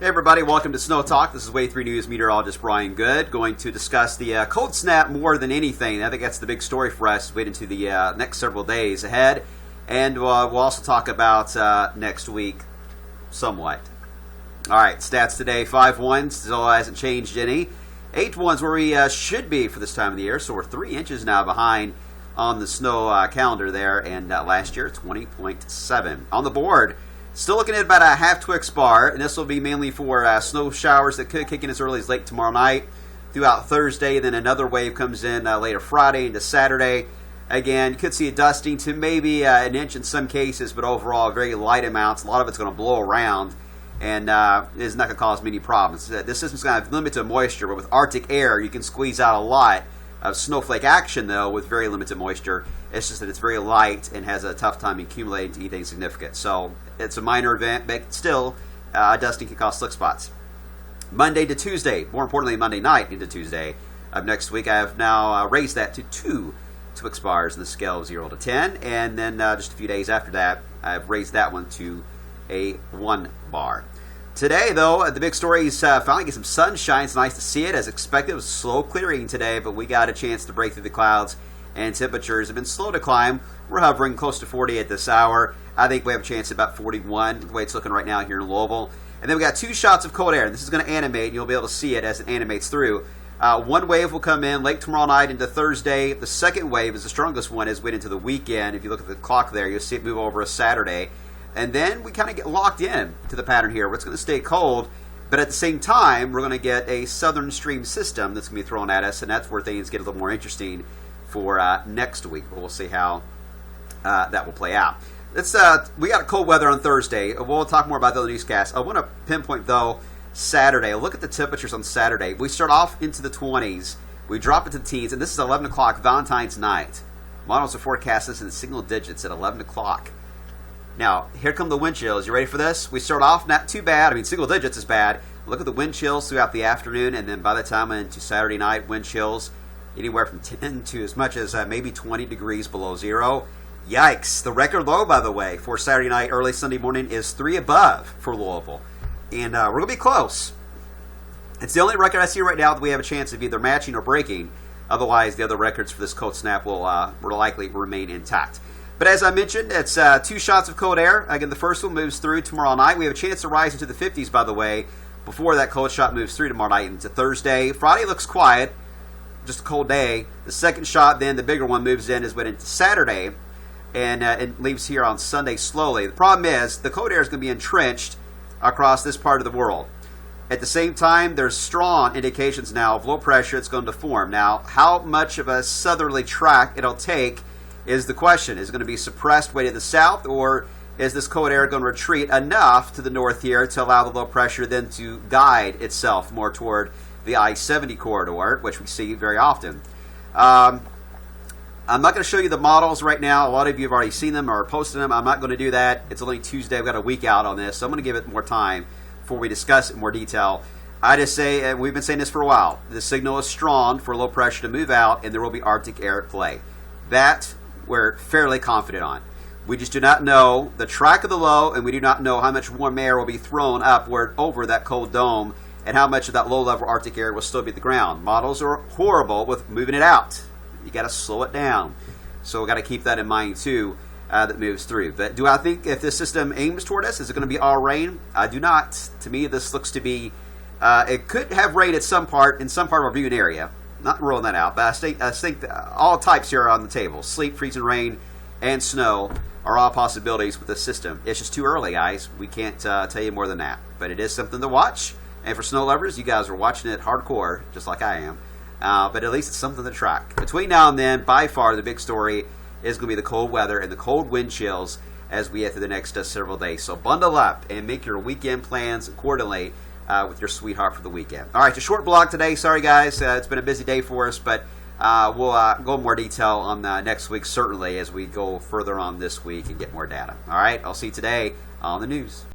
Hey everybody, welcome to Snow Talk. This is Wave 3 News meteorologist Brian Good, going to discuss the cold snap more than anything. I think that's the big story for us wait into the next several days ahead. And we'll also talk about next week somewhat. Alright, stats today, 5-1, still hasn't changed any. 8-1's where we should be for this time of the year, so we're 3 inches now behind on the snow calendar there, and last year 20.7. On the board, still looking at about a half Twix bar, and this will be mainly for snow showers that could kick in as early as late tomorrow night throughout Thursday. Then another wave comes in later Friday into Saturday. Again, you could see a dusting to maybe an inch in some cases, but overall very light amounts. A lot of it's going to blow around, and it's not going to cause many problems. This system's going to have limited moisture, but with Arctic air, you can squeeze out a lot of snowflake action, though, with very limited moisture. It's just that it's very light and has a tough time accumulating to anything significant. So it's a minor event, but still, dusting can cause slick spots. Monday to Tuesday, more importantly, Monday night into Tuesday of next week, I have now raised that to 2 Twix bars in the scale of 0 to 10. And then just a few days after that, I've raised that one to a 1 bar. Today, though, the big story is finally get some sunshine. It's nice to see it. As expected, it was slow clearing today, but we got a chance to break through the clouds, and temperatures have been slow to climb. We're hovering close to 40 at this hour. I think we have a chance at about 41, the way it's looking right now here in Louisville. And then we got 2 shots of cold air. This is going to animate, and you'll be able to see it as it animates through. One wave will come in late tomorrow night into Thursday. The second wave is the strongest one as we get into the weekend. If you look at the clock there, you'll see it move over a Saturday. And then we kind of get locked in to the pattern here where it's going to stay cold, but at the same time, we're going to get a southern stream system that's going to be thrown at us, and that's where things get a little more interesting for next week. We'll see how that will play out. We got cold weather on Thursday. We'll talk more about that in the newscast. I want to pinpoint, though, Saturday. Look at the temperatures on Saturday. We start off into the 20s. We drop into the teens, and this is 11 o'clock Valentine's night. Models are forecast this in single digits at 11 o'clock. Now, here come the wind chills. You ready for this? We start off not too bad. I mean, single digits is bad. Look at the wind chills throughout the afternoon, and then by the time into Saturday night, wind chills anywhere from 10 to as much as maybe 20 degrees below zero. Yikes. The record low, by the way, for Saturday night, early Sunday morning is 3 above for Louisville. And we're going to be close. It's the only record I see right now that we have a chance of either matching or breaking. Otherwise, the other records for this cold snap will likely remain intact. But as I mentioned, it's 2 shots of cold air. Again, the first one moves through tomorrow night. We have a chance to rise into the 50s, by the way, before that cold shot moves through tomorrow night into Thursday. Friday looks quiet, just a cold day. The second shot, then the bigger one, moves in as went into Saturday, and it leaves here on Sunday slowly. The problem is the cold air is going to be entrenched across this part of the world. At the same time, there's strong indications now of low pressure that's going to form. Now, how much of a southerly track it'll take is the question. Is it going to be suppressed way to the south, or is this cold air going to retreat enough to the north here to allow the low pressure then to guide itself more toward the I-70 corridor, which we see very often? I'm not going to show you the models right now. A lot of you have already seen them or posted them. I'm not going to do that. It's only Tuesday. I've got a week out on this, so I'm going to give it more time before we discuss it in more detail. I just say, and we've been saying this for a while, the signal is strong for low pressure to move out, and there will be Arctic air at play. That we're fairly confident on. We just do not know the track of the low, and we do not know how much warm air will be thrown upward over that cold dome, and how much of that low-level Arctic air will still be at the ground. Models are horrible with moving it out. You got to slow it down. So we've got to keep that in mind, too, that moves through. But do I think if this system aims toward us, is it going to be all rain? I do not. To me, this looks to be, it could have rain at some part, in some part of our viewing area. Not ruling that out, but I think all types here are on the table. Sleet, freezing rain, and snow are all possibilities with this system. It's just too early, guys. We can't tell you more than that. But it is something to watch. And for snow lovers, you guys are watching it hardcore, just like I am. But at least it's something to track. Between now and then, by far, the big story is going to be the cold weather and the cold wind chills as we get through the next several days. So bundle up and make your weekend plans accordingly with your sweetheart for the weekend. All right, it's a short blog today. Sorry, guys. It's been a busy day for us, but we'll go in more detail on next week, certainly, as we go further on this week and get more data. All right, I'll see you today on the news.